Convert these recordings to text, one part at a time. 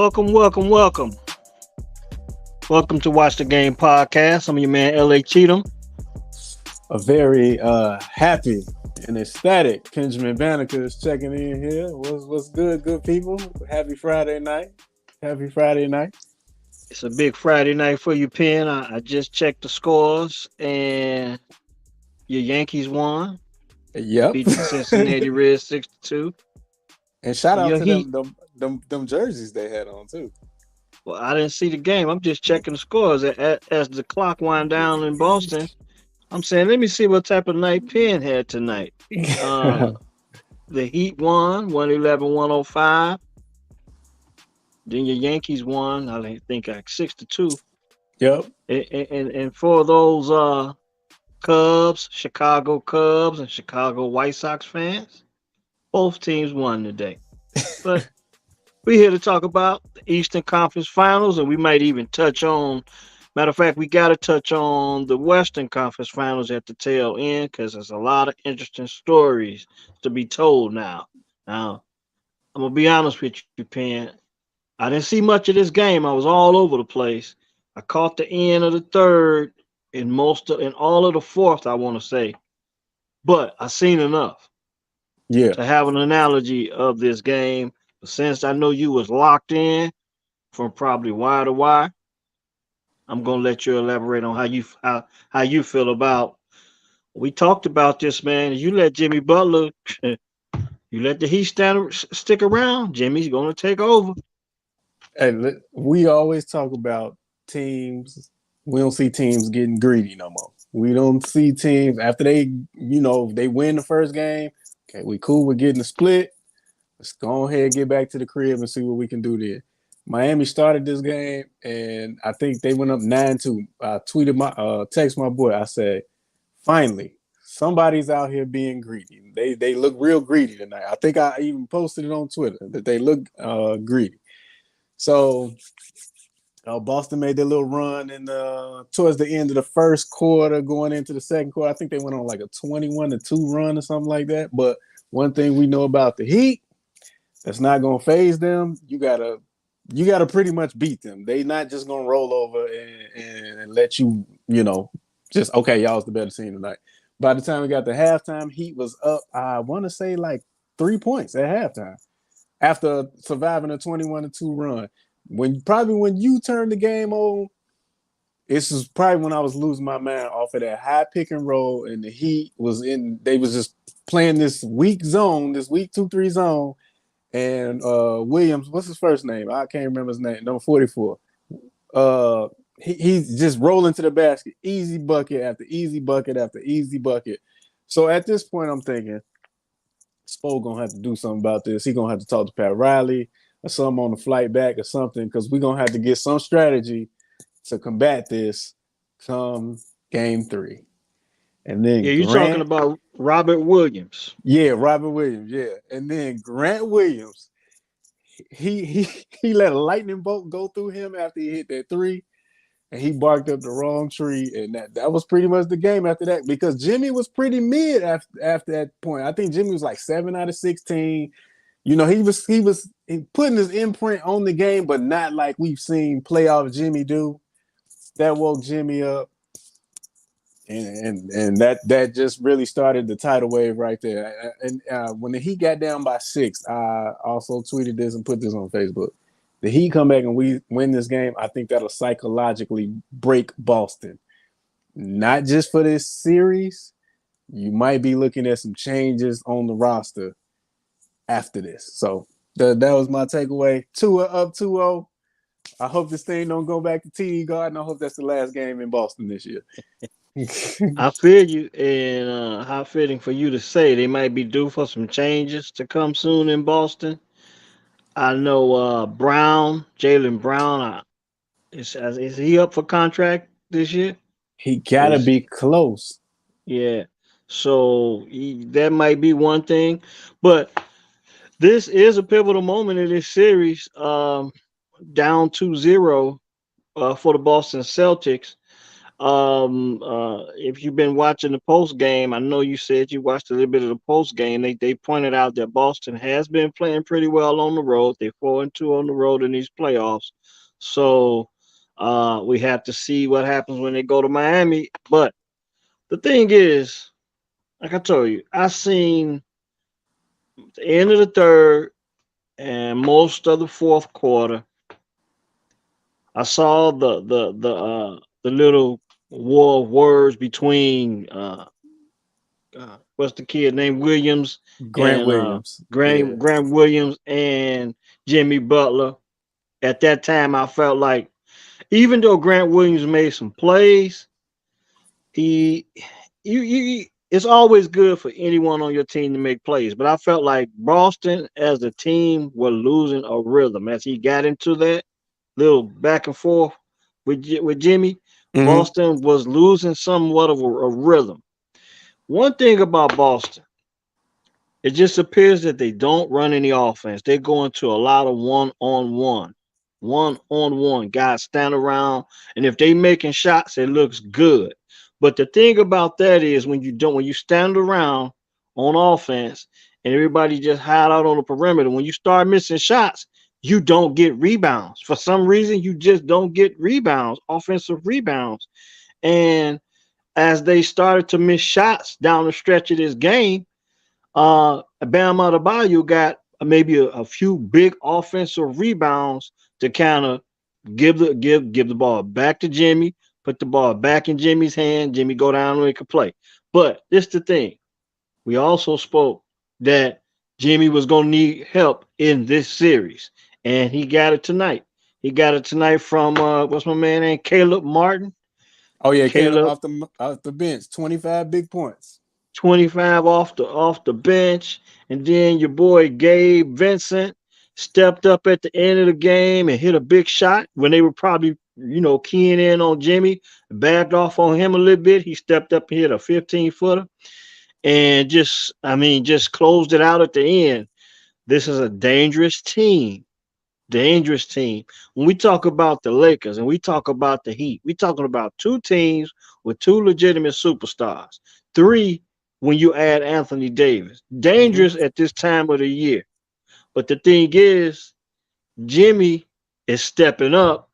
Welcome, welcome, welcome. Welcome to Watch the Game podcast. I'm your man, L.A. Cheatham. A very happy and ecstatic Benjamin Banneker is checking in here. What's good people? Happy Friday night. Happy Friday night. It's a big Friday night for you, Penn. I just checked the scores, and your Yankees won. Yep. Beat the Cincinnati Reds 6-2. And shout out Your to Heat. them jerseys they had on too. Well, I didn't see the game. I'm just checking the scores. As the clock wind down in Boston, I'm saying, let me see what type of night Penn had tonight. The Heat won, 111-105. Then your Yankees won, I think, like 6-2. Yep. And for those Chicago Cubs and Chicago White Sox fans, both teams won today. But we're here to talk about the Eastern Conference Finals, and we might even touch on, matter of fact, we got to touch on the Western Conference Finals at the tail end because there's a lot of interesting stories to be told now. Now, I'm going to be honest with you, Penn. I didn't see much of this game. I was all over the place. I caught the end of the third and all of the fourth, I want to say. But I seen enough to have an analogy of this game. But since I know you was locked in from probably wire to wire, I'm gonna let you elaborate on how you feel about. We talked about this, man. You let Jimmy Butler, you let the Heat stick around. Jimmy's gonna take over. And we always talk about teams. We don't see teams getting greedy no more. We don't see teams after they win the first game. Okay, we cool with getting the split. Let's go ahead and get back to the crib and see what we can do there. Miami started this game, and I think they went up 9-2. I text my boy. I said, finally, somebody's out here being greedy. They look real greedy tonight. I think I even posted it on Twitter that they look greedy. So Boston made their little run towards the end of the first quarter, going into the second quarter. I think they went on like a 21-2 run or something like that. But one thing we know about the Heat, that's not gonna phase them. You gotta pretty much beat them. They not just gonna roll over and let you, just okay, y'all's the better team tonight. By the time we got to halftime, Heat was up, I want to say like 3 points at halftime after surviving a 21-2 run. When you turned the game on, this is probably when I was losing my mind off of that high pick and roll, and the Heat they was just playing this weak zone, this weak 2-3 zone. And Williams, what's his first name? I can't remember his name. Number 44. He's just rolling to the basket, easy bucket after easy bucket after easy bucket. So at this point, I'm thinking, Spo gonna have to do something about this. He gonna have to talk to Pat Riley or something on the flight back or something, because we're gonna have to get some strategy to combat this come game 3. And then you're talking about Robert Williams. Yeah, Robert Williams, yeah. And then Grant Williams, he let a lightning bolt go through him after he hit that 3, and he barked up the wrong tree, and that was pretty much the game after that, because Jimmy was pretty mid after that point. I think Jimmy was like 7 out of 16. He was putting his imprint on the game, but not like we've seen playoff Jimmy do. That woke Jimmy up. And that just really started the tidal wave right there. And when the Heat got down by 6, I also tweeted this and put this on Facebook. The Heat come back and we win this game. I think that'll psychologically break Boston. Not just for this series. You might be looking at some changes on the roster after this. So that was my takeaway. Tua up 2-0. I hope this thing don't go back to TD Garden. I hope that's the last game in Boston this year. I feel you, and how fitting for you to say they might be due for some changes to come soon in Boston. I know Jaylen Brown, is he up for contract this year? He gotta be close. Yeah, so that might be one thing, but this is a pivotal moment in this series. Down 2-0 for the Boston Celtics. If you've been watching the post game, I know you said you watched a little bit of the post game. They pointed out that Boston has been playing pretty well on the road. They're 4-2 on the road in these playoffs. So we have to see what happens when they go to Miami. But the thing is, like I told you, I seen the end of the third and most of the fourth quarter. I saw the little war of words between what's the kid named Williams Grant and Williams. Yeah. Grant Williams and Jimmy Butler. At that time, I felt like even though Grant Williams made some plays, he it's always good for anyone on your team to make plays. But I felt like Boston as a team were losing a rhythm as he got into that little back and forth with Jimmy. Mm-hmm. Boston was losing somewhat of a rhythm. One thing about Boston, it just appears that they don't run any offense. They go into a lot of one on one. Guys stand around, and if they making shots, it looks good. But the thing about that is when you stand around on offense and everybody just hide out on the perimeter, when you start missing shots, you don't get rebounds. For some reason, you just don't get rebounds, offensive rebounds. And as they started to miss shots down the stretch of this game, Bam Adebayo got maybe a few big offensive rebounds to kind of give the ball back to Jimmy, put the ball back in Jimmy's hand. Jimmy go down and make a play. But this the thing. We also spoke that Jimmy was gonna need help in this series, and he got it tonight. He got it tonight from what's my man name? Caleb Martin. Oh yeah, Caleb Caleb off the bench, 25 big points. 25 off the bench, and then your boy Gabe Vincent stepped up at the end of the game and hit a big shot when they were probably keying in on Jimmy, backed off on him a little bit. He stepped up and hit a 15-footer and just closed it out at the end. This is a dangerous team. Dangerous team. When we talk about the Lakers and we talk about the Heat, we're talking about two teams with two legitimate superstars. Three, when you add Anthony Davis. Mm-hmm. Dangerous at this time of the year. But the thing is, Jimmy is stepping up.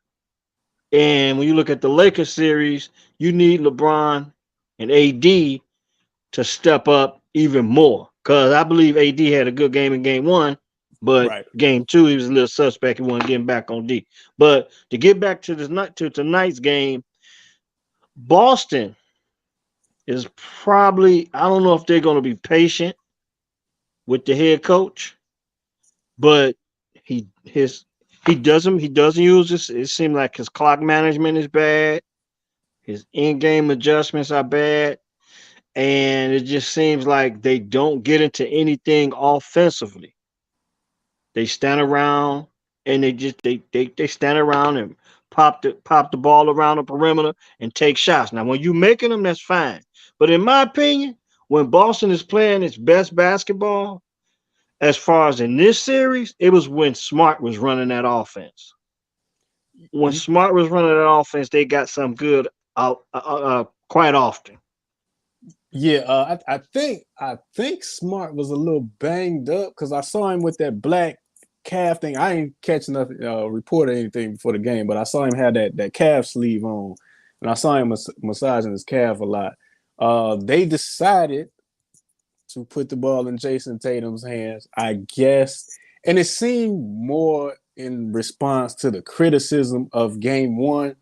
And when you look at the Lakers series, you need LeBron and AD to step up even more. Because I believe AD had a good game in game one, but Right. game two, he was a little suspect. He wasn't getting back on D. But to get back to tonight's game, Boston is probably, I don't know if they're going to be patient with the head coach, but he his he doesn't use this. It seems like his clock management is bad. His in-game adjustments are bad. And it just seems like they don't get into anything offensively. They stand around and they stand around and pop the ball around the perimeter and take shots. Now, when you making them, that's fine. But in my opinion, when Boston is playing its best basketball, as far as in this series, it was when Smart was running that offense. When Y- Smart was running that offense, they got some good out quite often. Yeah, I think Smart was a little banged up because I saw him with that black calf thing. I ain't catching nothing, report or anything before the game, but I saw him have that calf sleeve on, and I saw him massaging his calf a lot. They decided to put the ball in Jason Tatum's hands, I guess. And it seemed more in response to the criticism of game one.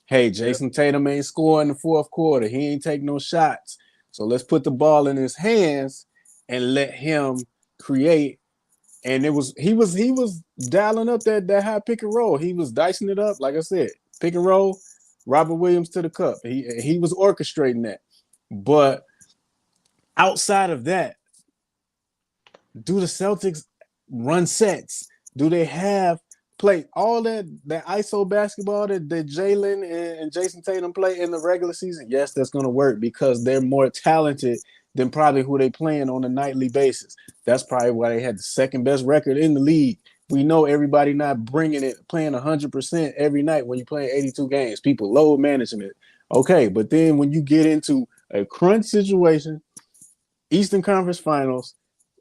Hey, Yep. Jason Tatum ain't scoring in the fourth quarter. He ain't taking no shots. So let's put the ball in his hands and let him create. And he was dialing up that high pick and roll. He was dicing it up, like I said, pick and roll, Robert Williams to the cup. He was orchestrating that. But outside of that, do the Celtics run sets? Do they have play all that ISO basketball that Jalen and Jason Tatum play in the regular season? Yes, that's going to work because they're more talented than probably who they playing on a nightly basis. That's probably why they had the second best record in the league. We know everybody not bringing it, playing 100% every night when you're playing 82 games. People load managing it. Okay, but then when you get into a crunch situation, Eastern Conference Finals,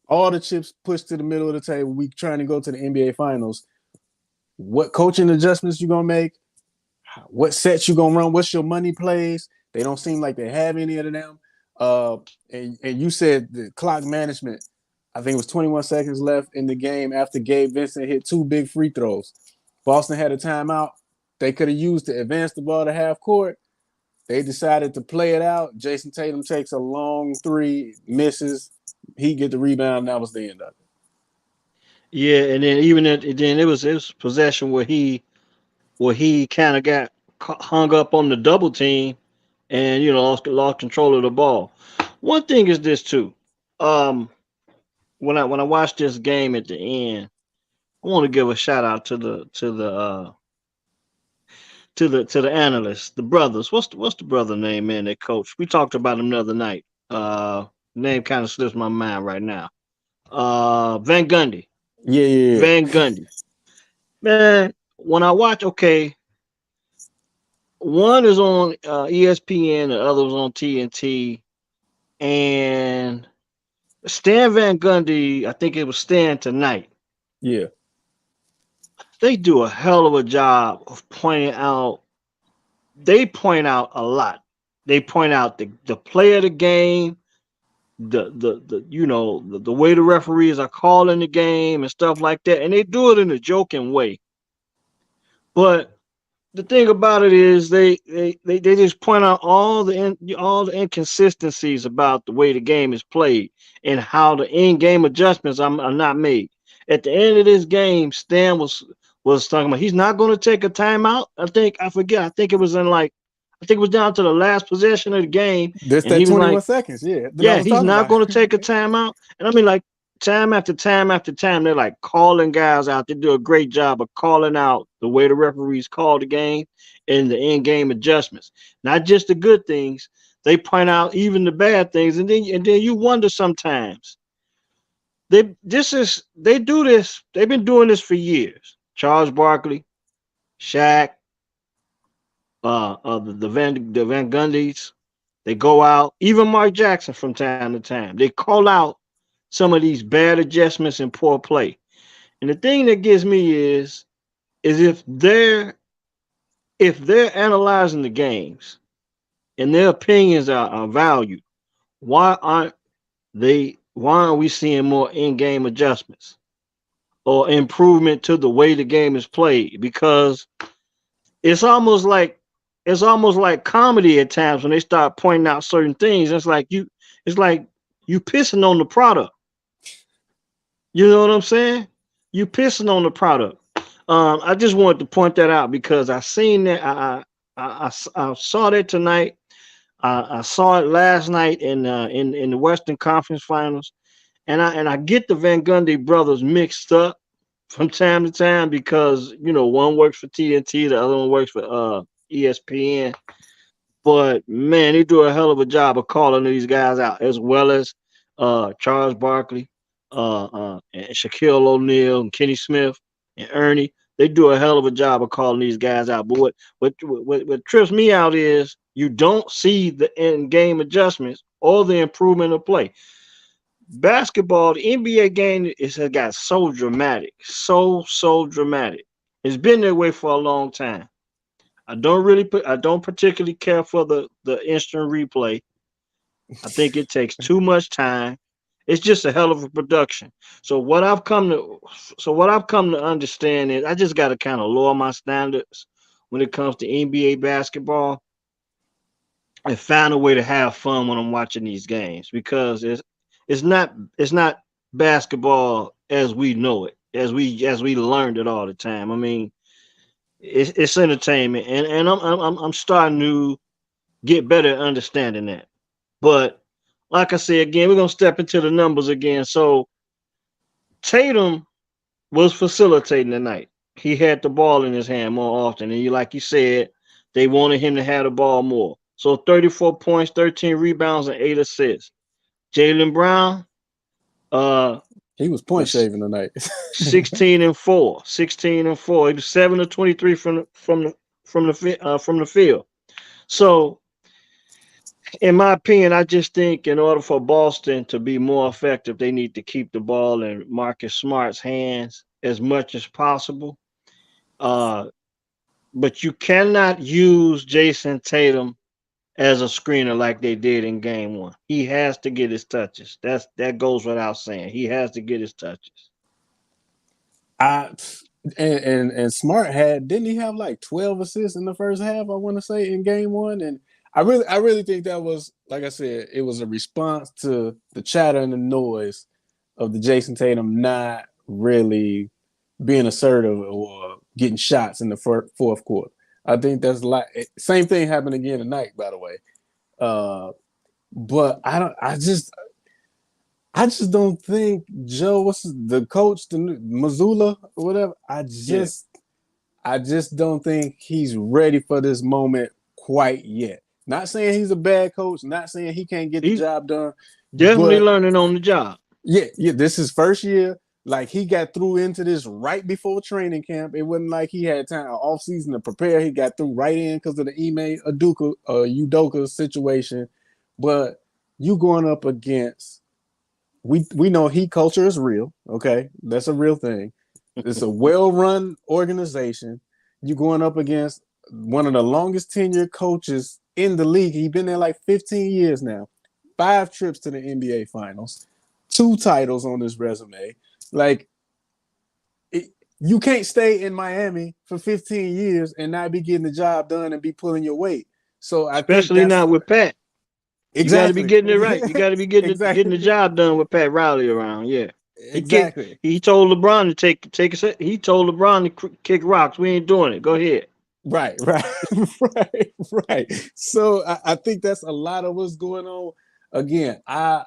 all the chips pushed to the middle of the table, we trying to go to the NBA Finals. What coaching adjustments you gonna make? What sets you gonna run? What's your money plays? They don't seem like they have any of them. And you said the clock management. I think it was 21 seconds left in the game after Gabe Vincent hit 2 big free throws. Boston had a timeout. They could have used to advance the ball to half court. They decided to play it out. Jason Tatum takes a long three, misses. He get the rebound. And that was the end of it. Yeah, and then then it was possession where he kind of got hung up on the double team, and lost control of the ball. One thing is this too. Um, when I watched this game at the end, I want to give a shout out to the analysts, the brothers. What's the brother name, man? That coach. We talked about him the other night. Name kind of slips my mind right now. Van Gundy. Yeah, yeah, Van Gundy. Man, when I watch, okay, one is on ESPN, the other was on TNT, and Stan Van Gundy, I think it was Stan tonight. yeah. They do a hell of a job of pointing out. They point out a lot. They point out the play of the game, the way the referees are calling the game and stuff like that, and they do it in a joking way. But the thing about it is they just point out all the inconsistencies about the way the game is played and how the in-game adjustments are not made. At the end of this game, Stan was talking about he's not going to take a timeout. I forget. I think it was down to the last possession of the game, This and that he was like, 21 seconds. Yeah, that I yeah, was he's talking not about. going to take a timeout. And I mean, like, time after time after time, they're like calling guys out. They do a great job of calling out the way the referees call the game and the in-game adjustments. Not just the good things, they point out even the bad things, and then you wonder sometimes. They do this. They've been doing this for years. Charles Barkley, Shaq, the Van Gundys, they go out. Even Mark Jackson from time to time. They call out some of these bad adjustments and poor play. And the thing that gets me is if they're analyzing the games and their opinions are valued, why aren't we seeing more in-game adjustments or improvement to the way the game is played? Because it's almost like it's almost like comedy at times when they start pointing out certain things. It's like you pissing on the product. You know what I'm saying? You pissing on the product. I just wanted to point that out because I seen that. I saw that tonight. I saw it last night in the Western Conference Finals, and I get the Van Gundy brothers mixed up from time to time because one works for TNT, the other one works for ESPN. But man, they do a hell of a job of calling these guys out, as well as Charles Barkley, and Shaquille O'Neal, and Kenny Smith, and Ernie. They do a hell of a job of calling these guys out. But what trips me out is you don't see the end game adjustments or the improvement of play. Basketball, the NBA game has got so dramatic, so dramatic. It's been that way for a long time. I don't particularly care for the instant replay. I think it takes too much time. It's just a hell of a production. So what I've come to understand is I just got to kind of lower my standards when it comes to NBA basketball and find a way to have fun when I'm watching these games because it's not basketball as we know it, as we learned it all the time. I mean, it's entertainment, and I'm starting to get better at understanding that. But like I said again, we're gonna step into the numbers again. So Tatum was facilitating tonight. He had the ball in his hand more often, and like you said, they wanted him to have the ball more. So 34 points, 13 rebounds, and 8 assists. Jalen Brown uh He was point was shaving tonight. 16 and 4. 16 and 4. He was 7 to 23 from the field. So In my opinion, I just think in order for Boston to be more effective, they need to keep the ball in Marcus Smart's hands as much as possible. Uh, but you cannot use Jason Tatum as a screener like they did in game one. He has to get his touches. That goes without saying. He has to get his touches. I and Smart had didn't he have like 12 assists in the first half? I want to say in game one, and I really think that was like I said, it was a response to the chatter and the noise of the Jason Tatum not really being assertive or getting shots in the fourth quarter. I think that's like same thing happened again tonight, by the way. Uh, but I don't. I just don't think Joe, what's the coach, the Missoula or whatever. Yeah. I just don't think he's ready for this moment quite yet. Not saying he's a bad coach, not saying he can't get the He's job done, definitely but learning on the job. yeah, this is first year. Like he got through into this right before training camp. It wasn't like he had time off season to prepare. He got through right in because of the Udoka situation. But you going up against we know heat culture is real. Okay, that's a real thing. It's a well-run organization. You going up against one of the longest tenured coaches in the league. He's been there like 15 years now. 5 trips to the NBA Finals, 2 titles on his resume. Like you can't stay in Miami for 15 years and not be getting the job done and be pulling your weight. So I think Especially that's not with Pat. You got to be exactly, getting it right. You got to be getting the exactly, job done with Pat Riley around. Yeah. He kicked. exactly. He told LeBron to take a set. He told LeBron to kick rocks. We ain't doing it. Go ahead. Right, right, right, right. So I think that's a lot of what's going on. Again, I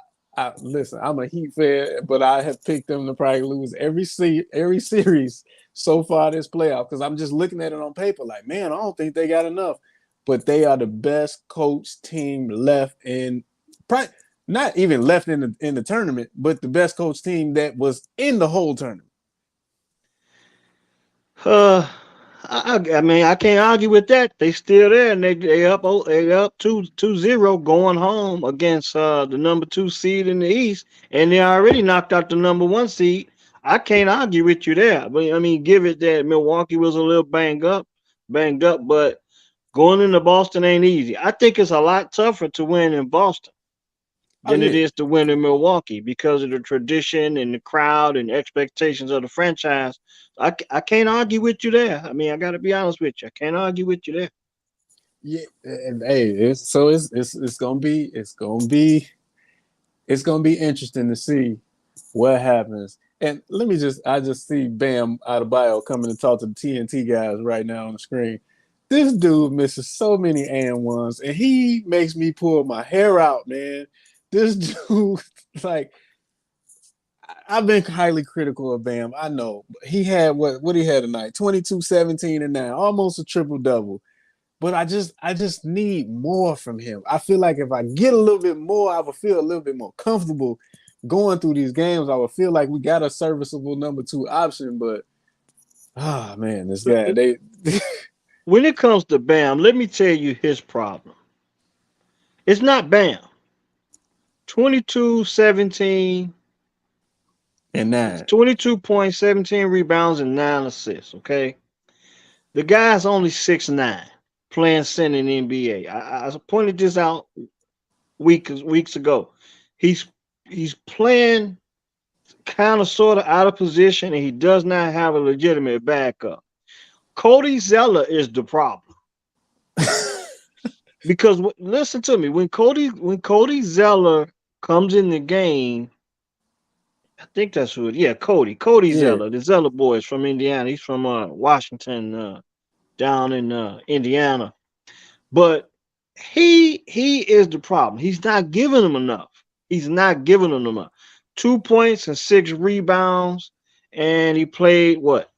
listen. I'm a Heat fan, but I have picked them to probably lose every series so far this playoff because I'm just looking at it on paper. Like, man, I don't think they got enough, but they are the best coach team left in, probably not even left in the tournament, but the best coach team that was in the whole tournament. Uh, I mean I can't argue with that. They still there and they up 2-0 going home against the number 2 seed in the East, and they already knocked out the number 1 seed. I can't argue with you there. But I mean, give it that Milwaukee was a little banged up, but going into Boston ain't easy. I think it's a lot tougher to win in Boston Oh than it yeah, is to win in Milwaukee because of the tradition and the crowd and expectations of the franchise. I can't argue with you there. I mean, I got to be honest with you. I can't argue with you there. yeah. And hey, it's gonna be interesting to see what happens. And I just see Bam out of bio coming to talk to the TNT guys right now on the screen. This dude misses so many and ones, and he makes me pull my hair out, man. This dude, like, I've been highly critical of Bam. I know he had what he had tonight, 22, 17, and 9, almost a triple double. But I just need more from him. I feel like if I get a little bit more, I would feel a little bit more comfortable going through these games. I would feel like we got a serviceable number 2 option. But man, this guy they When it comes to Bam, let me tell you his problem. It's not Bam. 22, 17, and 9. 22 points, 17 rebounds, and 9 assists. Okay. The guy's only 6'9", playing center in the NBA. I pointed this out weeks ago. He's he's playing kind of sort of out of position, and he does not have a legitimate backup. Cody Zeller is the problem because listen to me, when Cody Zeller comes in the game, I think that's who it. Yeah, Cody Yeah, Zeller, the Zeller boys from Indiana. He's from Washington, down in Indiana, but he is the problem. He's not giving them enough. He's not giving them enough. 2 points and 6 rebounds, and he played what?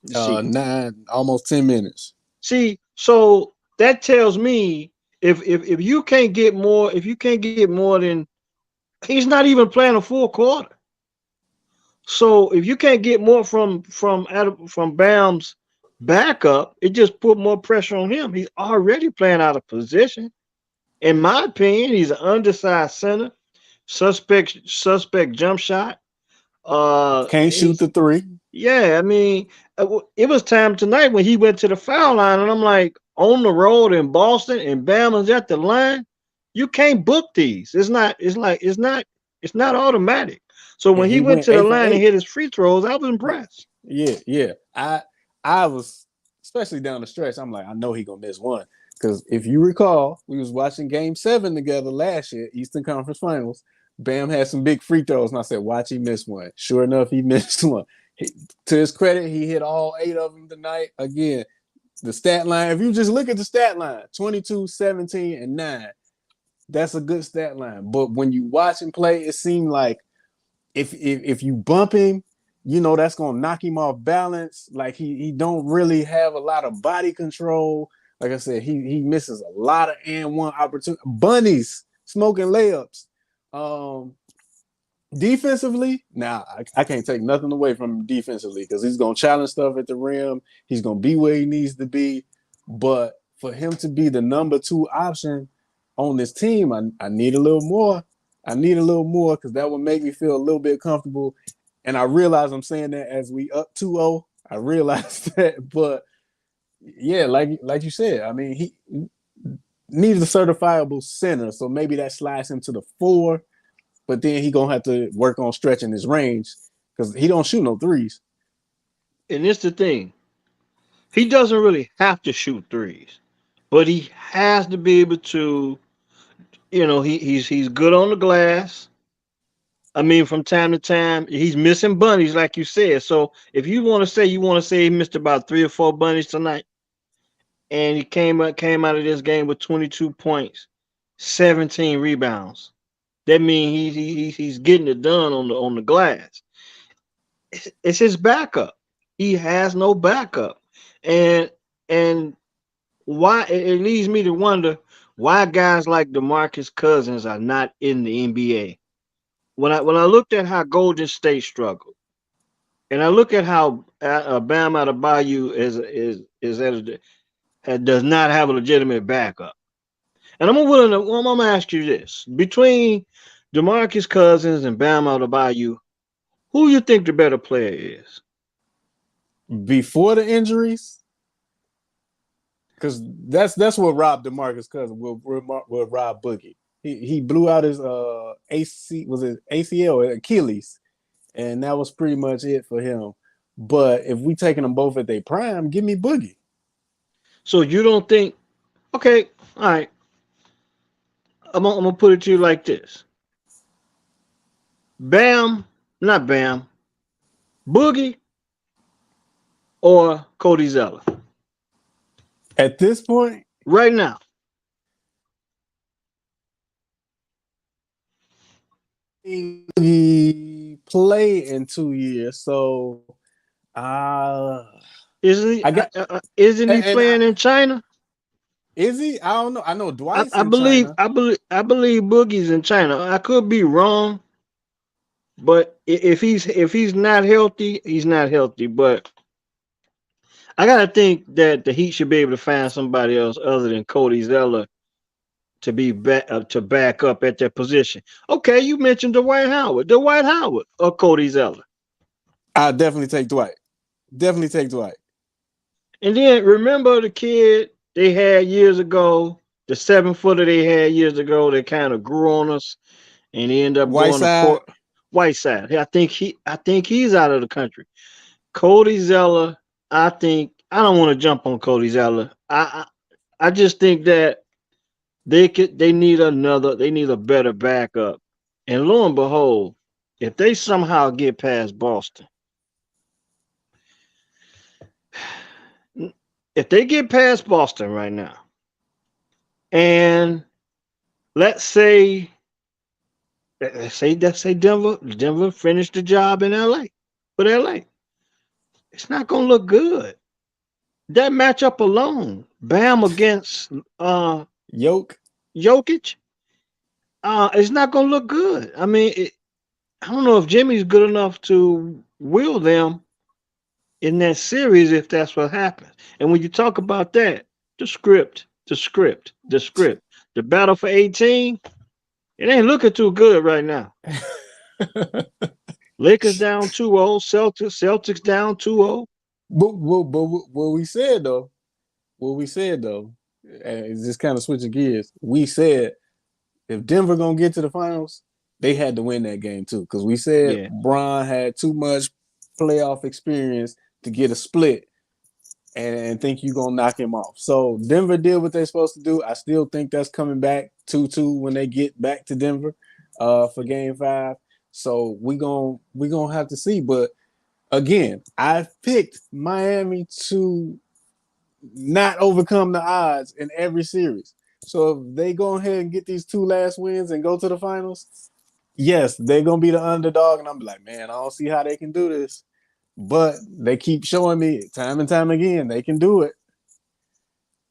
Let's see. 9, almost 10 minutes. See, so that tells me if you can't get more, if you can't get more than, he's not even playing a full quarter. So if you can't get more from Bam's backup, it just put more pressure on him. He's already playing out of position. In my opinion, he's an undersized center, suspect jump shot. Can't shoot He's the three. Yeah, I mean, it was time tonight when he went to the foul line, and I'm like, on the road in Boston, and Bama's at the line. You can't book these. It's not automatic. So And when he he went went to the 8 for line and 8. hit his free throws, I was impressed. Yeah, yeah. I was, especially down the stretch. I'm like, I know he gonna miss one because if you recall, we was watching Game 7 together last year, Eastern Conference Finals. Bam had some big free throws, and I said, "Watch, he missed one." Sure enough, he missed one. To his credit, he hit all 8 of them tonight. Again, the stat line. If you just look at the stat line, 22, 17, and 9. That's a good stat line. But when you watch him play, it seemed like if you bump him, that's gonna knock him off balance. Like he don't really have a lot of body control. Like I said, he misses a lot of and one opportunity. Bunnies smoking layups. Um, Defensively, now I can't take nothing away from him defensively because he's gonna challenge stuff at the rim. He's gonna be where he needs to be. But for him to be the number 2 option on this team, I need a little more. I need a little more because that would make me feel a little bit comfortable. And I realize I'm saying that as we up 2-0. I realize that, but yeah, like you said, I mean he needs a certifiable center, so maybe that slides him to the 4, but then he gonna have to work on stretching his range because he don't shoot no threes. And it's the thing. He doesn't really have to shoot threes, but he has to be able to, he's good on the glass. I mean, from time to time, he's missing bunnies, like you said. So if you want to say he missed about 3 or 4 bunnies tonight, and he came out of this game with 22 points, 17 rebounds. That means he's getting it done on the glass. It's his backup. He has no backup, and and why it leads me to wonder why guys like DeMarcus Cousins are not in the NBA. When I looked at how Golden State struggled, and I look at how Bam Adebayo does not have a legitimate backup. And I'm gonna ask you this: between DeMarcus Cousins and Bam Adebayo, who you think the better player is? Before the injuries, because that's what robbed DeMarcus Cousins will rob Boogie. He blew out his ACL or Achilles, and that was pretty much it for him. But if we taking them both at their prime, give me Boogie. So you don't think? Okay, all right. I'm gonna put it to you like this: Bam, not Bam, Boogie or Cody Zeller At this point, right now. he play in 2 years, so Isn't he? I got Isn't he and playing in China? is he? I don't know. I know I, Dwight's I in believe China. I believe I believe Boogie's in China. I could be wrong, but if he's not healthy, he's not healthy. But I gotta think that the Heat should be able to find somebody else other than Cody Zeller to back up at that position. Okay, you mentioned Dwight Howard or Cody Zeller, I definitely take Dwight. Definitely take Dwight. and then remember the kid they had years ago, the 7 footer they had years ago that kind of grew on us, and he ended up going to Whiteside. Port Whiteside. I think he's out of the country. Cody Zeller, I don't want to jump on Cody Zeller. I just think that they need a better backup. And lo and behold, if they somehow get past Boston, if they get past Boston right now, and let's say let's say Denver finished the job in LA with LA, it's not gonna look good. That matchup alone, Bam against Yoke. Jokic, it's not gonna look good. I mean, I don't know if Jimmy's good enough to will them in that series if that's what happens. And when you talk about that, the script, the battle for 18, it ain't looking too good right now. Lakers down 2-0, Celtics down 2-0. But what we said though, and it's just kind of switching gears. We said if Denver gonna get to the finals, they had to win that game too. Because we said Yeah. Bron had too much playoff experience to get a split and think you're gonna knock him off. So Denver did what they're supposed to do. I still think that's coming back 2-2 when they get back to Denver for game 5. So we gonna have to see. But again, I picked Miami to not overcome the odds in every series. So if they go ahead and get these 2 last wins and go to the finals, yes, they're gonna be the underdog, and I'm like, man, I don't see how they can do this. But they keep showing me time and time again they can do it.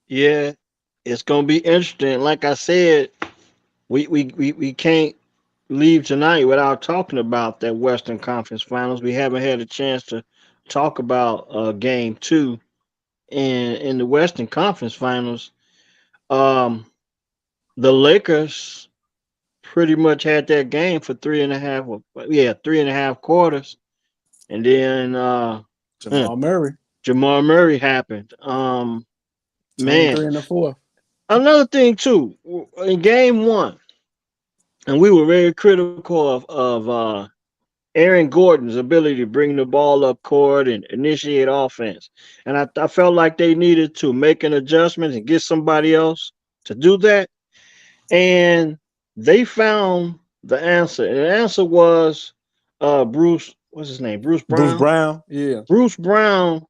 Yeah. It's gonna be interesting. Like I said, we can't leave tonight without talking about that Western Conference Finals. We haven't had a chance to talk about game two in the Western Conference Finals. Um, the Lakers pretty much had that game for three and a half. Yeah, 3.5 quarters, and then huh, Jamal Murray, Jamal Murray happened. 23 Man, in the fourth. another thing too in game one, and we were very critical of Aaron Gordon's ability to bring the ball up court and initiate offense. And I felt like they needed to make an adjustment and get somebody else to do that. And they found the answer. And the answer was Bruce, what's his name? Bruce Bruce Brown. Brown, yeah. Bruce Brown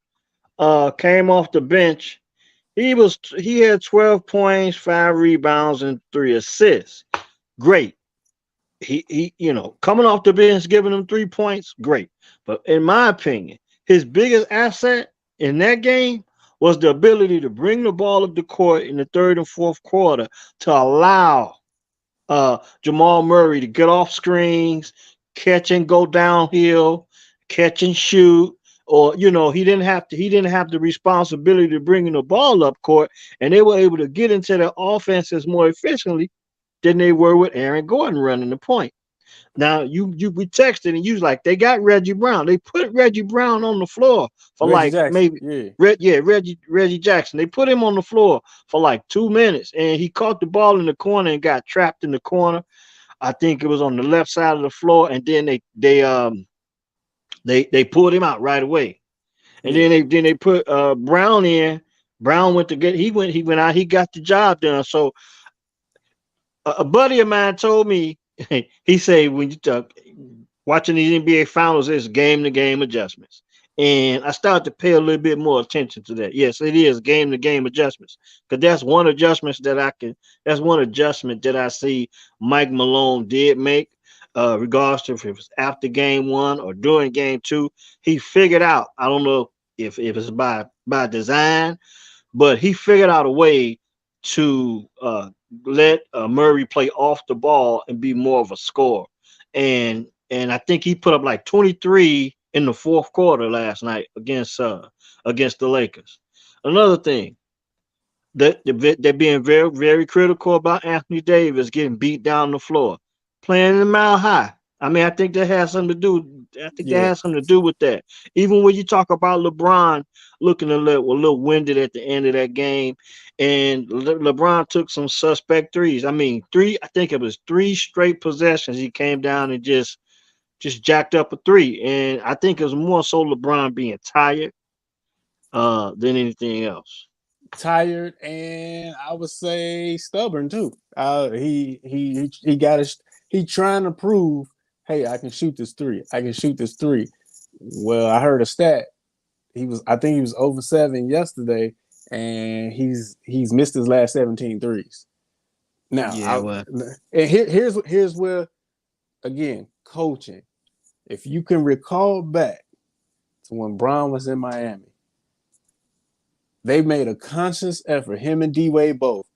came off the bench. He had 12 points, 5 rebounds, and 3 assists. Great. He coming off the bench giving them 3 points, great. But in my opinion, his biggest asset in that game was the ability to bring the ball up the court in the third and fourth quarter to allow Jamal Murray to get off screens, catch and go downhill, catch and shoot. Or he didn't have the responsibility to bringing the ball up court, and they were able to get into their offenses more efficiently than they were with Aaron Gordon running the point. Now you we texted and you was like they got Reggie Brown. They put Reggie Brown on the floor for Reggie like Jackson, maybe yeah. Reggie Jackson. They put him on the floor for like 2 minutes and he caught the ball in the corner and got trapped in the corner. I think it was on the left side of the floor, and then they pulled him out right away. And Yeah. then they put Brown in. Brown went to get he went out, he got the job done. So a buddy of mine told me, he said when you talk watching these NBA finals, it's game to game adjustments. And I started to pay a little bit more attention to that. Yes, it is game to game adjustments. Because that's one adjustment that I see Mike Malone did make, regards to if it was after game one or during game two. He figured out, I don't know if it's by design, but he figured out a way to let Murray play off the ball and be more of a scorer. And I think he put up like 23 in the fourth quarter last night against the Lakers. Another thing that they're being very very critical about Anthony Davis getting beat down the floor, playing in the mile high. I mean, I think that has something to do. I think that Yeah. has something to do with that. Even when you talk about LeBron looking a little winded at the end of that game, and LeBron took some suspect threes. I mean, three. I think it was 3 straight possessions. He came down and just jacked up a three, and I think it was more so LeBron being tired than anything else. Tired and I would say stubborn too. He got his he trying to prove, hey, I can shoot this three. I can shoot this three. Well, I heard a stat. I think he was over 7 yesterday, and he's missed his last 17 threes. Now, Yeah, well, and here's where again coaching. If you can recall back to when Brown was in Miami, they made a conscious effort, him and D Wade both.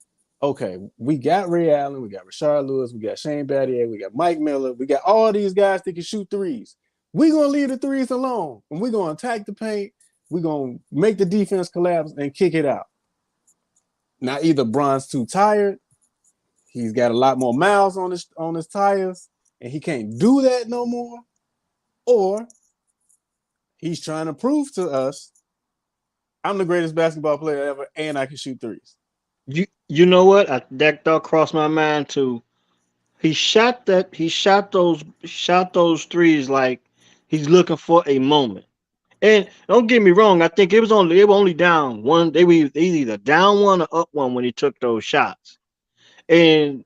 Okay, we got Ray Allen, we got Rashard Lewis, we got Shane Battier, we got Mike Miller, we got all these guys that can shoot threes. We're gonna leave the threes alone, and we're gonna attack the paint. We're gonna make the defense collapse and kick it out. Now, either Bron's too tired he's got a lot more miles on his tires, and he can't do that no more, or he's trying to prove to us I'm the greatest basketball player ever, and I can shoot threes. You know what? That thought crossed my mind too. He shot those threes like he's looking for a moment. And don't get me wrong, I think they were only down one. They either down one or up one when he took those shots. And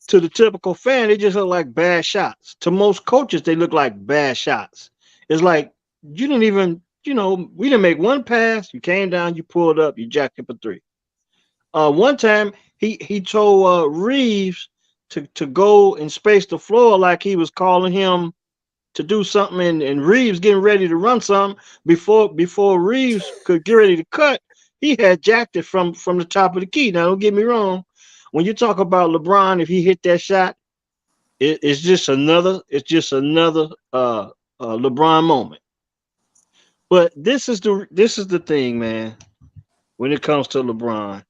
to the typical fan, they just look like bad shots. To most coaches, they look like bad shots. It's like you didn't even, we didn't make one pass. You came down, you pulled up, you jacked up a three. One time he told Reeves to go and space the floor like he was calling him to do something, and Reeves getting ready to run something before Reeves could get ready to cut. He had jacked it from the top of the key. Now don't get me wrong. When you talk about LeBron, if he hit that shot, it's just another LeBron moment. But this is the thing, man. When it comes to LeBron,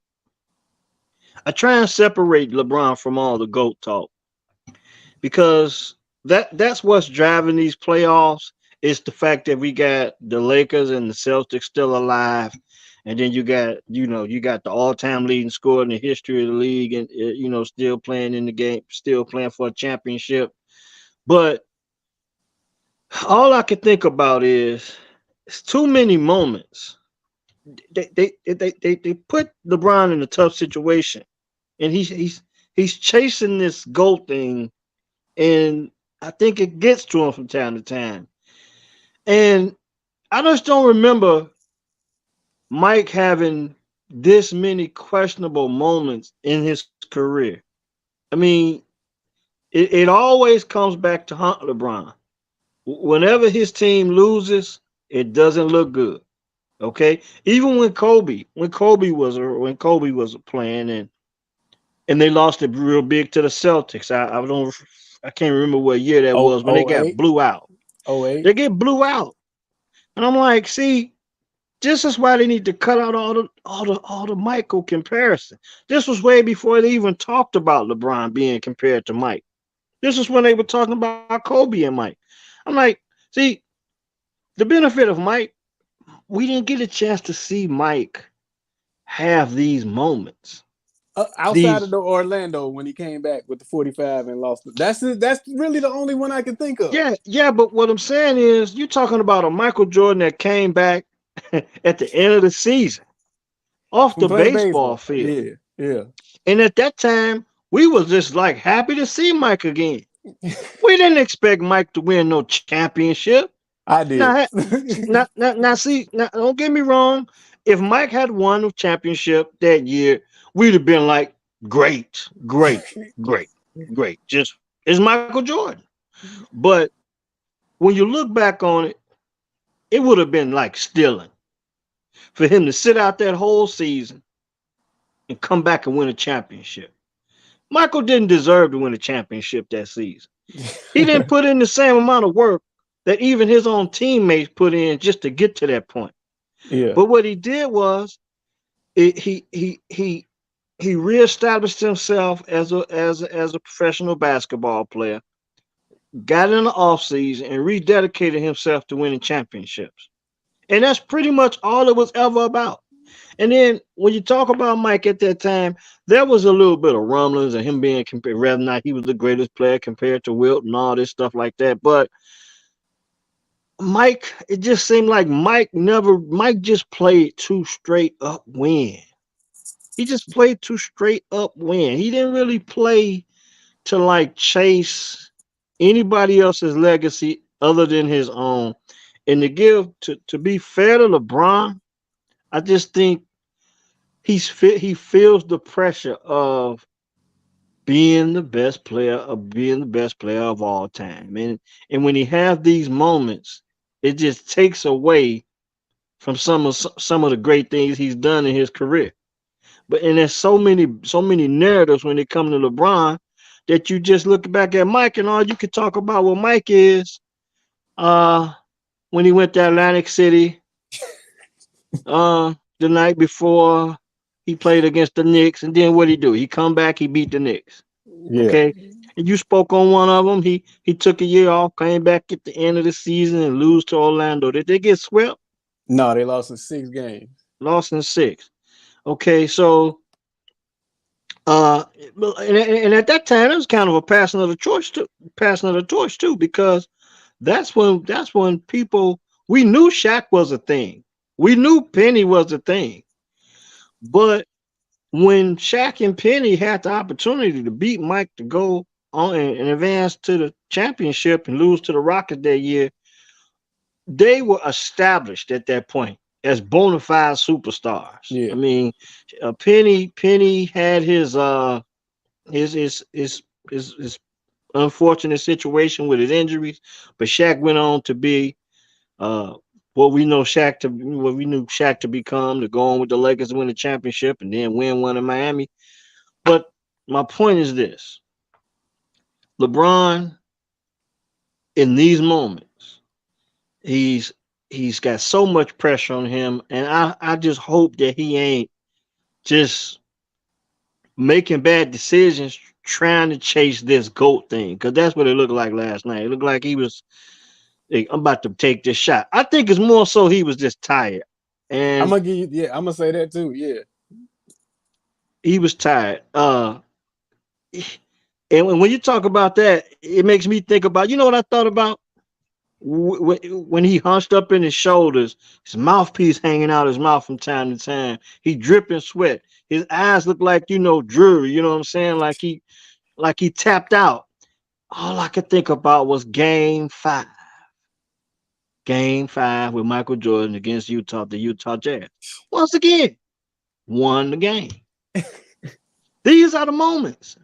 I try and separate LeBron from all the GOAT talk because that's what's driving these playoffs is the fact that we got the Lakers and the Celtics still alive, and then you got the all-time leading scorer in the history of the league, and still playing in the game, still playing for a championship. But all I can think about is it's too many moments. They put LeBron in a tough situation, and he's chasing this goal thing, and I think it gets to him from time to time. And I just don't remember Mike having this many questionable moments in his career. I mean, it always comes back to Hunt LeBron. Whenever his team loses, it doesn't look good. Okay, even when Kobe was playing, and they lost it real big to the Celtics. I can't remember what year that Oh, was when they oh got eight, blew out. oh eight. They get blew out, and I'm like, see, this is why they need to cut out all the Michael comparison. This was way before they even talked about LeBron being compared to Mike. This is when they were talking about Kobe and Mike. I'm like, see, the benefit of Mike, we didn't get a chance to see Mike have these moments. Outside of These the Orlando when he came back with the 45 and lost. That's really the only one I can think of. Yeah, but what I'm saying is you're talking about a Michael Jordan that came back at the end of the season off From the playing baseball baseball. field. Yeah, yeah. And at that time, we was just like happy to see Mike again. We didn't expect Mike to win no championship. I did. Now, now, see, now, don't get me wrong. If Mike had won the championship that year, we'd have been like, great, great, great, great. Just it's Michael Jordan. But when you look back on it, it would have been like stealing for him to sit out that whole season and come back and win a championship. Michael didn't deserve to win a championship that season. He didn't put in the same amount of work that even his own teammates put in just to get to that point. Yeah. But what he did was he reestablished himself as a professional basketball player, got in the offseason and rededicated himself to winning championships. And that's pretty much all it was ever about. And then when you talk about Mike at that time, there was a little bit of rumblings of him being compared, whether or not he was the greatest player compared to Wilt and all this stuff like that. But Mike, it just seemed like Mike just played too straight up win. He just played too straight up win. He didn't really play to like chase anybody else's legacy other than his own. And to be fair to LeBron, I just think he feels the pressure of being the best player of all time. And when he has these moments, it just takes away from some of the great things he's done in his career. And there's so many narratives when it comes to LeBron that you just look back at Mike and all you can talk about with Mike is uh when he went to Atlantic City the night before He played against the Knicks, and then what he do? He come back, he beat the Knicks. Yeah. Okay, and you spoke on one of them. He took a year off, came back at the end of the season and lose to Orlando. Did they get swept? No, they lost in 6 games. Lost in six. Okay, so and at that time it was kind of a passing of the torch too, because that's when people we knew Shaq was a thing. We knew Penny was a thing. But when Shaq and Penny had the opportunity to beat Mike to go on and advance to the championship and lose to the Rockets that year, they were established at that point as bona fide superstars. I Yeah. mean, Penny had his unfortunate situation with his injuries, but Shaq went on to be uh what we knew Shaq to become, to go on with the Lakers and win the championship and then win one in Miami. But my point is this: LeBron, in these moments, he's he's got so much pressure on him, and I just hope that he ain't just making bad decisions trying to chase this GOAT thing, because that's what it looked like last night. It looked like he was, "Hey, I'm about to take this shot." I think it's more so he was just tired, I'm and gonna give you. Yeah, I'm gonna say that too. Yeah. he was tired. And when you talk about that, it makes me think about, you know what I thought about? When he hunched up in his shoulders, his mouthpiece hanging out his mouth from time to time. He dripping sweat. His eyes look like, dreary. You know what I'm saying? Like he tapped out. All I could think about was Game 5. Game 5 with Michael Jordan against the Utah Jazz. Once again, won the game. These are the moments.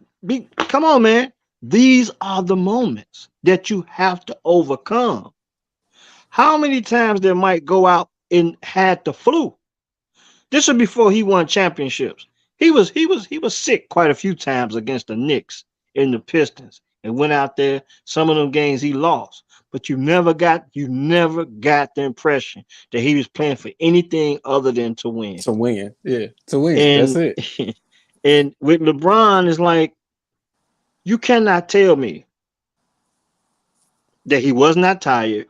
Come on, man. These are the moments that you have to overcome. How many times did Mike go out and had the flu? This was before he won championships. He was sick quite a few times against the Knicks and the Pistons, and went out there. Some of them games he lost, but you never got the impression that he was playing for anything other than to win. To win. Yeah. To win. That's And it. and with LeBron, it's like you cannot tell me that he was not tired.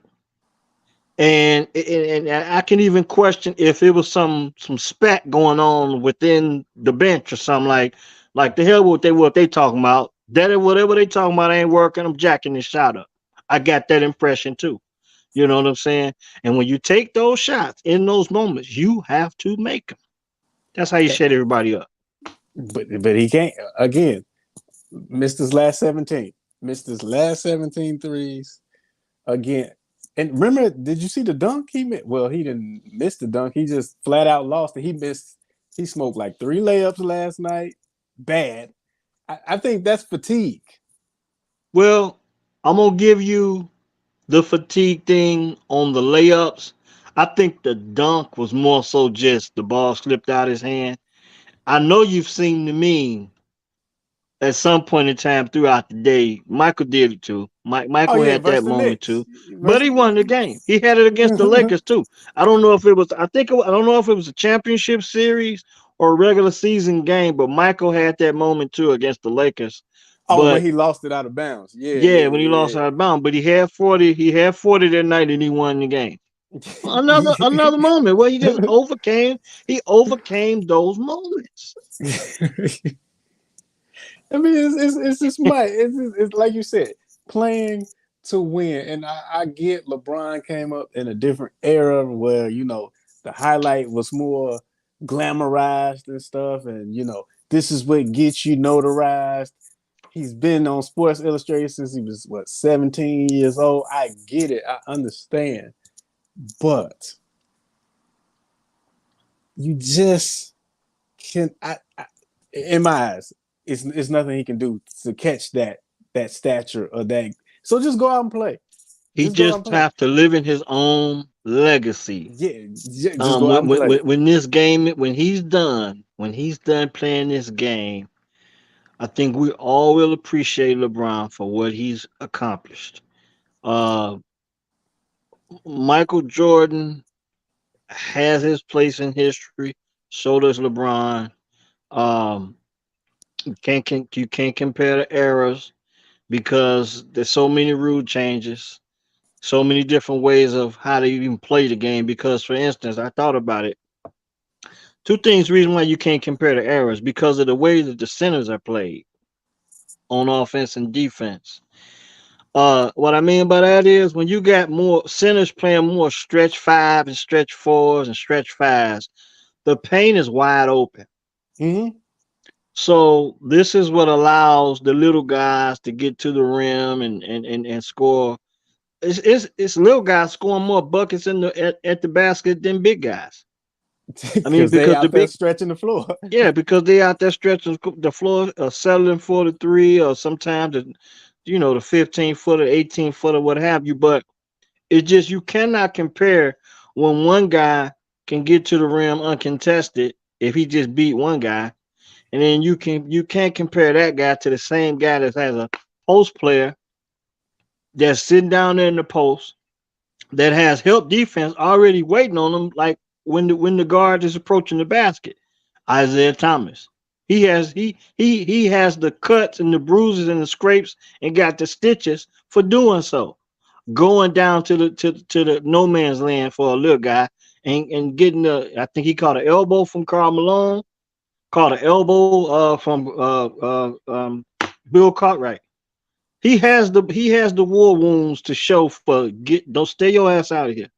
And I can even question if it was some spat going on within the bench or something, like the hell what they talking about. Whatever they talking about ain't working. I'm jacking this shot up. I got that impression too. You know what I'm saying? And when you take those shots in those moments, you have to make them. That's how you shut everybody up. But he can't again. Missed his last 17. Missed his last 17 threes again. And remember, did you see the dunk he missed? Well, he didn't miss the dunk. He just flat out lost it. He smoked like 3 layups last night. Bad. I think that's fatigue. Well, I'm gonna give you the fatigue thing on the layups. I think the dunk was more so just the ball slipped out his hand. I know you've seen the meme at some point in time throughout the day. Michael did it too. Oh Michael yeah, had that versus the moment Knicks. too, but he won the game. He had it against the Lakers too. I don't know if it was. I don't know if it was a championship series or a regular season game, but Michael had that moment too against the Lakers. Oh, when But he lost it out of bounds. Yeah, yeah, yeah, when he lost yeah. out of bounds, but he had 40. He had 40 that night, and he won the game. Another moment where he just overcame. He overcame those moments. I mean, it's just Mike. It's like you said, playing to win. And I get LeBron came up in a different era where the highlight was more glamorized and stuff, and this is what gets you notarized. He's been on Sports Illustrated since he was 17 years old. I get it, I understand, but you just can. In my eyes, it's nothing he can do to catch that stature or that. So just go out and play. He Just go out and just play. have to live in his own legacy. Yeah, just go out When, and play. when this game, when he's done playing this game, I think we all will appreciate LeBron for what he's accomplished. Uh, Michael Jordan has his place in history. So does LeBron. Um, you can't compare the eras because there's so many rule changes, so many different ways of how to even play the game. Because, for instance, I thought about it. Two things reason why you can't compare the eras because of the way that the centers are played on offense and defense. What I mean by that is when you got more centers playing more stretch five and stretch fours and stretch fives, the paint is wide open. Mm-hmm. So this is what allows the little guys to get to the rim and score. It's little guys scoring more buckets at the basket than big guys. I mean Because they because the out there big stretching the floor. yeah because they out there stretching the floor, settling for the three or sometimes the 15-footer, 18-footer, what have you. But it's just you cannot compare when one guy can get to the rim uncontested if he just beat one guy, and then you can't compare that guy to the same guy that has a post player that's sitting down there in the post that has help defense already waiting on him, like when the guard is approaching the basket. Isaiah Thomas. He has the cuts and the bruises and the scrapes and got the stitches for doing so. Going down to the no man's land for a little guy and getting I think he caught an elbow from Karl Malone, caught an elbow from Bill Cartwright. He has the war wounds to show for don't stay your ass out of here.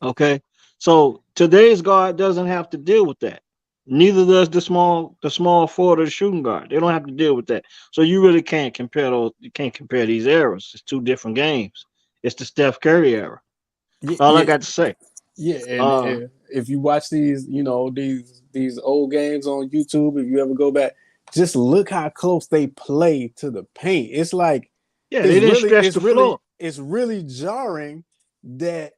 Okay. So today's guard doesn't have to deal with that. Neither does the small forward or the shooting guard. They don't have to deal with that. So you really can't compare those. You can't compare these eras. It's two different games. It's the Steph Curry era. Yeah, That's all I yeah, got to say. yeah. And Uh, if you watch these, these old games on YouTube, if you ever go back, just look how close they play to the paint. It's like yeah, they didn't stretch it's the really floor. it's really jarring that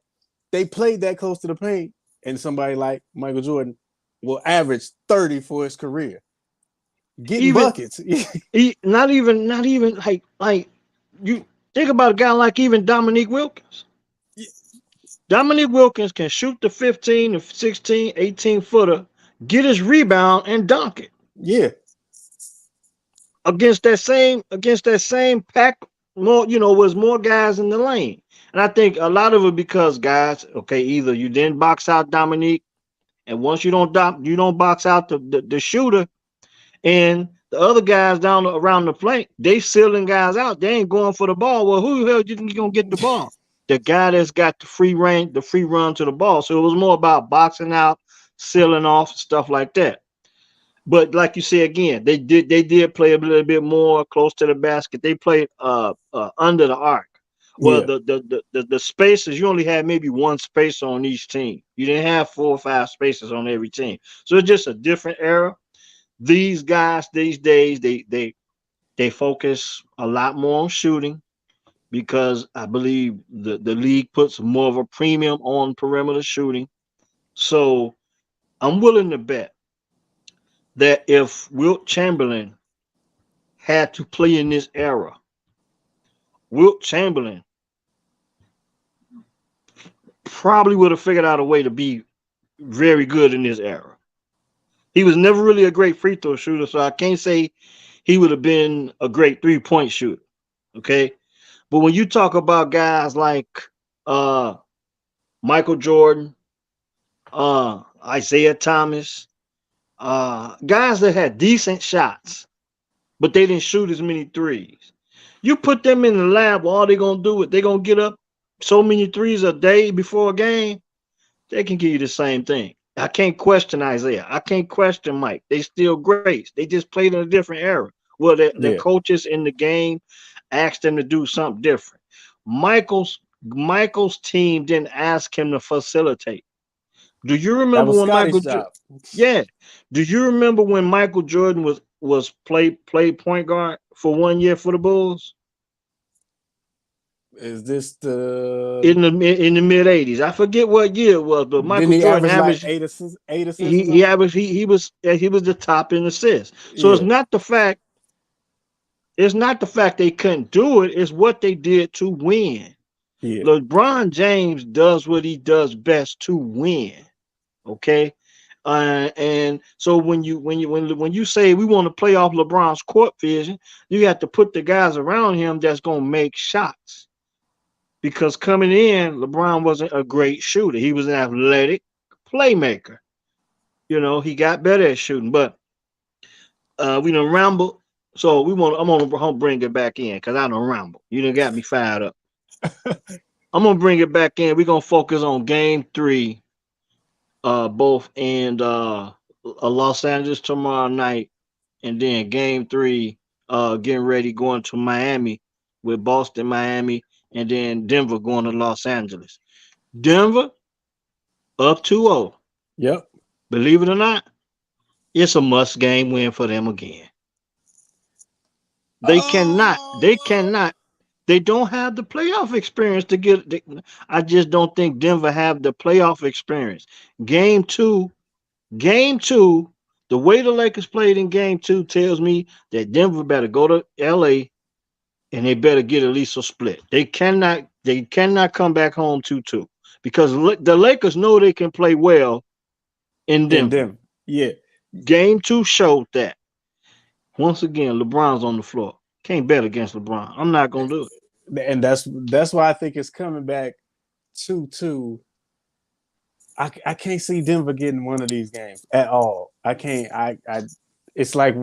they played that close to the paint, and somebody like Michael Jordan will average 30 for his career, getting Even buckets. not even like you think about a guy like even Dominique Wilkins. Dominique Wilkins can shoot the 15, the 16, 18-footer, get his rebound and dunk it Yeah, against that same pack. More, was more guys in the lane. And I think a lot of it because guys, okay, either you didn't box out Dominique, and once you don't box out the shooter, and the other guys down around the flank, they sealing guys out. They ain't going for the ball. Well, who the hell do you think you gonna get the ball? The guy that's got the free range, the free run to the ball. So it was more about boxing out, sealing off, stuff like that. But like you say again, they did play a little bit more close to the basket. They played under the arc. Well, yeah, the spaces, you only had maybe one space on each team. You didn't have 4 or 5 spaces on every team. So it's just a different era. These guys these days they focus a lot more on shooting because I believe the league puts more of a premium on perimeter shooting. So I'm willing to bet that if Wilt Chamberlain had to play in this era, Wilt Chamberlain probably would have figured out a way to be very good in this era. He was never really a great free throw shooter, so I can't say he would have been a great 3-point shooter. Okay. But when you talk about guys like uh Michael Jordan, Isaiah Thomas, guys that had decent shots, but they didn't shoot as many threes. You put them in the lab, all they're gonna do is they're gonna get up so many threes a day before a game, they can give you the same thing. I can't question Isaiah. I can't question Mike. They still greats. They just played in a different era. Well, the yeah. coaches in the game asked them to do something different. Michael's team didn't ask him to facilitate. Do you That remember was when Scotty's job. Yeah. Do you remember when Michael Jordan was played point guard for 1 year for the Bulls Is this the? in the mid 80s? I forget what year it was, but Didn't Michael he Jordan average like averaged eight assists or he something? averaged he was the top in assists. So Yeah, it's not the fact they couldn't do it, it's what they did to win. yeah, LeBron James does what he does best to win. Okay. And so when you say we want to play off LeBron's court vision, you have to put the guys around him that's gonna make shots. Because coming in, LeBron wasn't a great shooter. He was an athletic playmaker. He got better at shooting, but we done ramble. So I'm gonna bring it back in because I done ramble. You done got me fired up. I'm gonna bring it back in. We're gonna focus on game 3, both in Los Angeles tomorrow night, and then game 3, getting ready going to Miami with Boston, Miami, and then Denver going to Los Angeles. Denver up 2-0. Yep. Believe it or not, it's a must game win for them again. They cannot. They Oh, cannot. They don't have the playoff experience to get. I just don't think Denver have the playoff experience. Game 2, game 2. The way the Lakers played in game 2 tells me that Denver better go to LA and they better get at least a split. They cannot. They cannot come back home 2-2 because the Lakers know they can play well in in Denver. them. Yeah. Game 2 showed that. Once again, LeBron's on the floor. Can't bet against LeBron. I'm not gonna do it. And that's why I think it's coming back 2-2. I can't see Denver getting one of these games at all. I can't. I it's like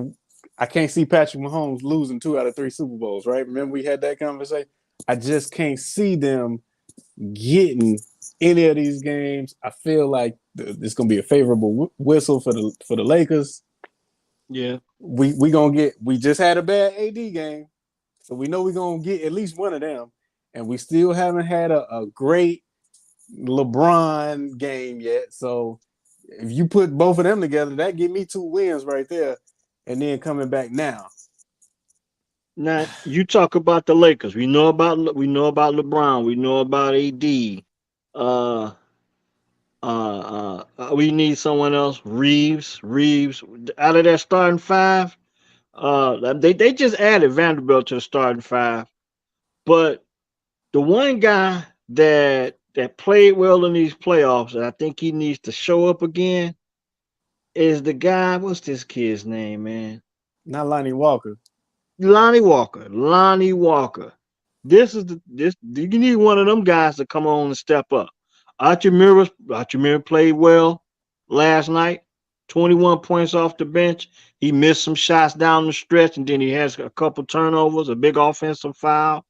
I can't see Patrick Mahomes losing 2 out of 3 Super Bowls. Right? Remember we had that conversation. I just can't see them getting any of these games. I feel like it's going to be a favorable whistle for the Lakers. Yeah. We gonna get. We just had a bad AD game, so we know we're gonna get at least one of them, and we still haven't had a great LeBron game yet. So if you put both of them together, that give me 2 wins right there. And then coming back now. Now you talk about the Lakers. We know about LeBron. We know about AD. Uh, we need someone else. Reeves. Out of that starting five, they just added Vanderbilt to the starting five. But the one guy that played well in these playoffs, and I think he needs to show up again, is the guy. What's this kid's name, man? Not Lonnie Walker. Lonnie Walker. Lonnie Walker. This. You need one of them guys to come on and step up. Archie Miller played well last night. 21 points off the bench. He missed some shots down the stretch, and then he has a couple turnovers, a big offensive foul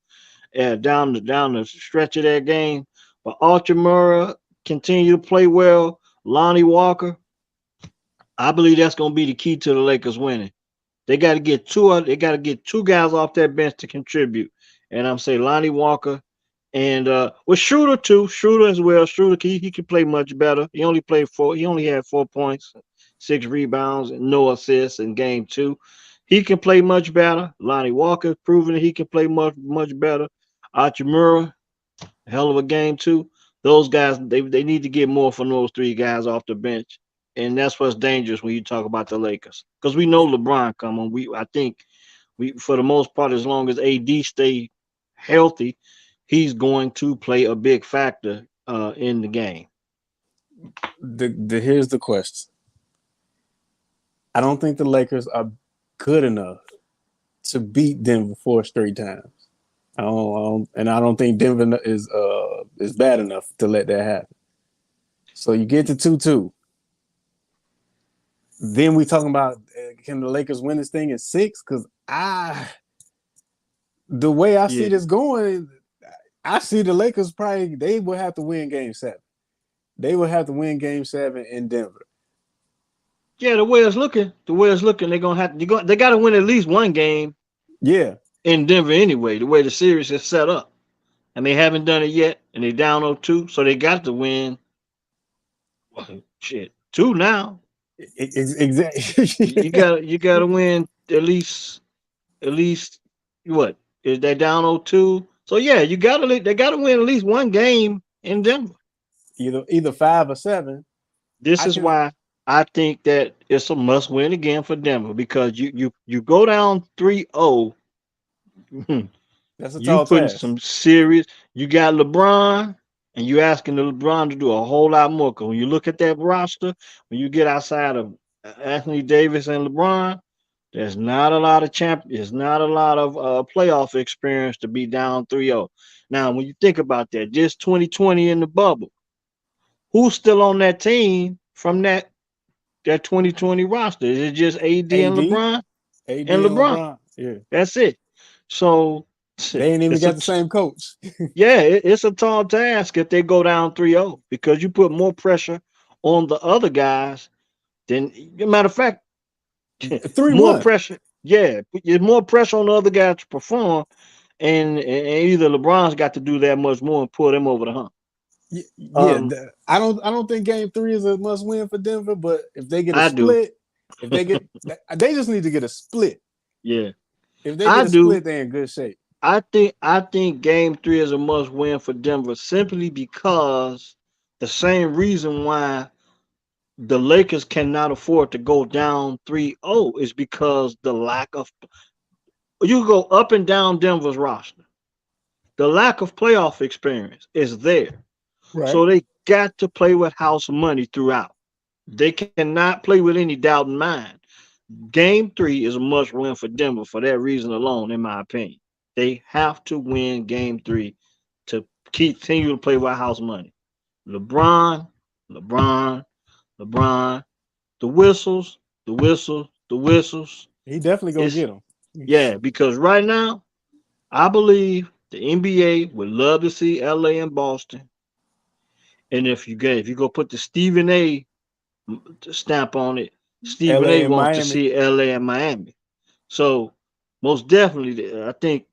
down the stretch of that game. But Archie Murray continue to play well. Lonnie Walker, I believe that's going to be the key to the Lakers winning. They got to get two. They got to get 2 guys off that bench to contribute. And I'm saying Lonnie Walker and with Schroeder too. Schroeder as well. Schroeder he can play much better. He only played 4. He only had 4 points, 6 rebounds, and no assists in game 2. He can play much better. Lonnie Walker proving that he can play much better. Achimura, hell of a game too. Those guys they need to get more from those 3 guys off the bench. And that's what's dangerous when you talk about the Lakers. Because we know LeBron coming. I think we for the most part, as long as AD stay healthy, he's going to play a big factor in the game. Here's the question. I don't think the Lakers are good enough to beat Denver 4 straight times. I don't think Denver is bad enough to let that happen. So you get to 2-2. Then we talking about can the Lakers win this thing in 6? Because the way I see this going, I see the Lakers they will have to win Game 7. They will have to win Game 7 in Denver. Yeah, the way it's looking, they're gonna have they got to win at least one game. Yeah, in Denver anyway. The way the series is set up, and they haven't done it yet, and they down 0-2, so they got to win. Shit, 2 now. Exactly. You got to win at least what is they down 0-2? So yeah, they got to win at least one game in Denver. Either 5 or 7. This is why I think that it's a must win again for Denver because you go down 3-0. That's a You tall putting task. some serious. You got LeBron. and you're asking LeBron to do a whole lot more. Because when you look at that roster, when you get outside of Anthony Davis and LeBron, there's not a lot of there's not a lot of playoff experience to be down 3-0. Now, when you think about that, just 2020 in the bubble, who's still on that team from that 2020 roster? Is it just AD and AD, LeBron AD and and LeBron? LeBron. Yeah, That's it. So they ain't even it's a got the same coach. yeah, it's a tall task if they go down 3-0 because you put more pressure on the other guys than matter of fact, 3-1. more pressure. Yeah, there's more pressure on the other guys to perform, and either LeBron's got to do that much more and pull them over the hump. Yeah, Um, I don't think Game 3 is a must win for Denver, but if they get a I do. split, if they just need to get a split. Yeah, If they I get a do. split, they're in good shape. I think Game 3 is a must win for Denver simply because the same reason why the Lakers cannot afford to go down 3-0 is because the lack of you go up and down Denver's roster. The lack of playoff experience is there. Right. So they got to play with house money throughout. They cannot play with any doubt in mind. Game 3 is a must win for Denver for that reason alone, in my opinion. They have to win game 3 to continue to play with house money. LeBron, LeBron, LeBron, the whistles, the whistles, the whistles. He definitely gonna It's get them. yeah, because right now I believe the NBA would love to see LA and Boston. And if you go put the Stephen A stamp on it, Stephen LA A and wants to Miami. see LA and Miami. So most definitely, I think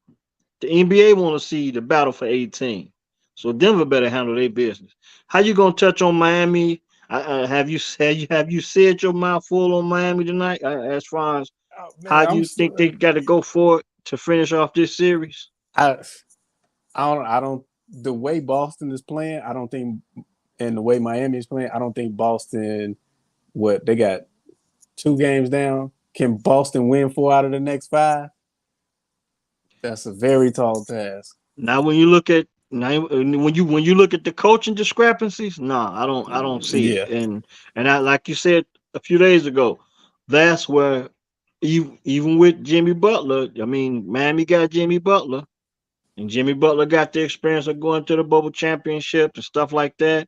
the NBA want to see the battle for 18. So Denver better handle their business. How you gonna touch on Miami? Have you said your mouth full on Miami tonight? As far as Oh, how man, you think they got to go for it to finish off this series? I, I don't. The way Boston is playing, I don't think, and the way Miami is playing, I don't think Boston. What they got 2 games down. Can Boston win 4 out of the next 5? That's a very tall task. Now, when you look at now when you look at the coaching discrepancies, no, I don't see it. Yeah. And I like you said a few days ago, that's where even with Jimmy Butler, I mean Miami got Jimmy Butler, and Jimmy Butler got the experience of going to the bubble championship and stuff like that.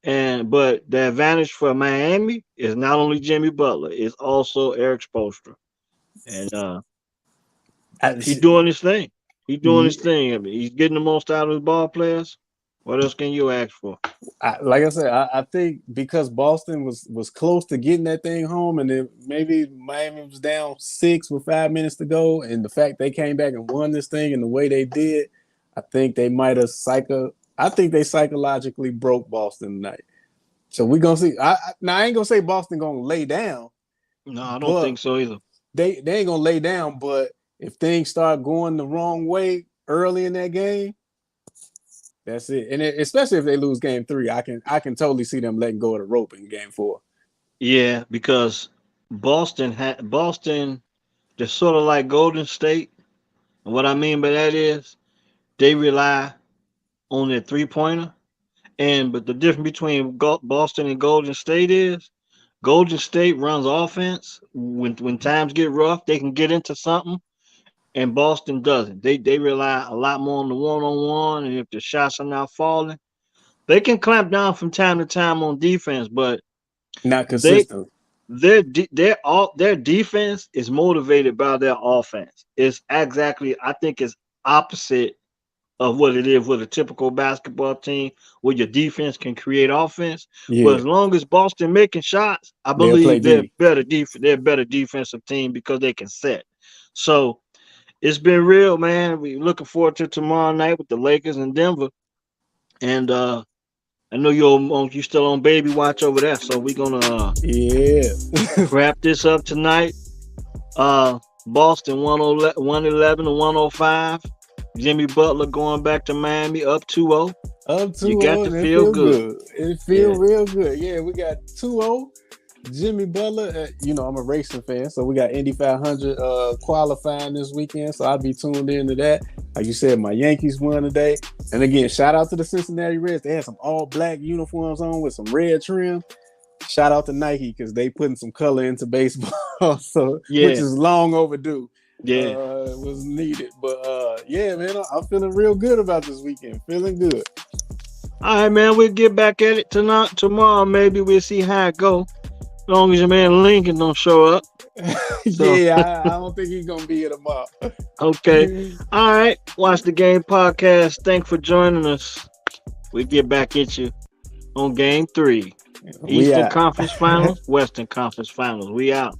And but the advantage for Miami is not only Jimmy Butler, it's also Eric Spoelstra. And I, he's doing his thing. He's doing his thing. I mean, he's getting the most out of his ball players. What else can you ask for? like I said, I think because Boston was close to getting that thing home, and then maybe Miami was down 6 with 5 minutes to go, and the fact they came back and won this thing and the way they did, I think they might have I think they psychologically broke Boston tonight. So we're gonna see. Now I ain't gonna say Boston gonna lay down, No, I don't but think so either. they ain't gonna lay down. But if things start going the wrong way early in that game, that's it. And especially if they lose game 3, I can totally see them letting go of the rope in game 4. Yeah, because Boston, they're sort of like Golden State. And what I mean by that is they rely on their 3 pointer. And but the difference between Boston and Golden State is Golden State runs offense. When times get rough, they can get into something, and Boston doesn't. They rely a lot more on the one on one, and if the shots are not falling, they can clamp down from time to time on defense. But Not they consistent. their defense is motivated by their offense. It's exactly I think it's opposite of what it is with a typical basketball team where your defense can create offense. But Yeah, as long as Boston making shots, I they'll play believe D. they're a better defensive team because they can set. So it's been real, man. We looking forward to tomorrow night with the Lakers in Denver. And I know you still on baby watch over there, so we're gonna Yeah. wrap this up tonight. Boston 111 to 105. Jimmy Butler going back to Miami up 2-0. Up You 2-0, got to and it feel feel good. good. It feel Yeah. real good. Yeah, we got 2-0. Jimmy Butler, I'm a racing fan, so we got Indy 500 qualifying this weekend, so I'll be tuned into that. Like you said, my Yankees won today. And again, shout out to the Cincinnati Reds. They had some all black uniforms on with some red trim. Shout out to Nike because they putting some color into baseball, so which is long overdue. Yeah, it was needed. But yeah, man, I'm feeling real good about this weekend. Feeling good. All right, man. We'll get back at it tonight. Tomorrow, maybe we'll see how it go. As long as your man Lincoln don't show up. Yeah, I don't think he's gonna be here tomorrow. Okay. All right. Watch the Game podcast. Thanks for joining us. We get back at you on Game 3. Eastern Conference Finals, Western Conference Finals. We out.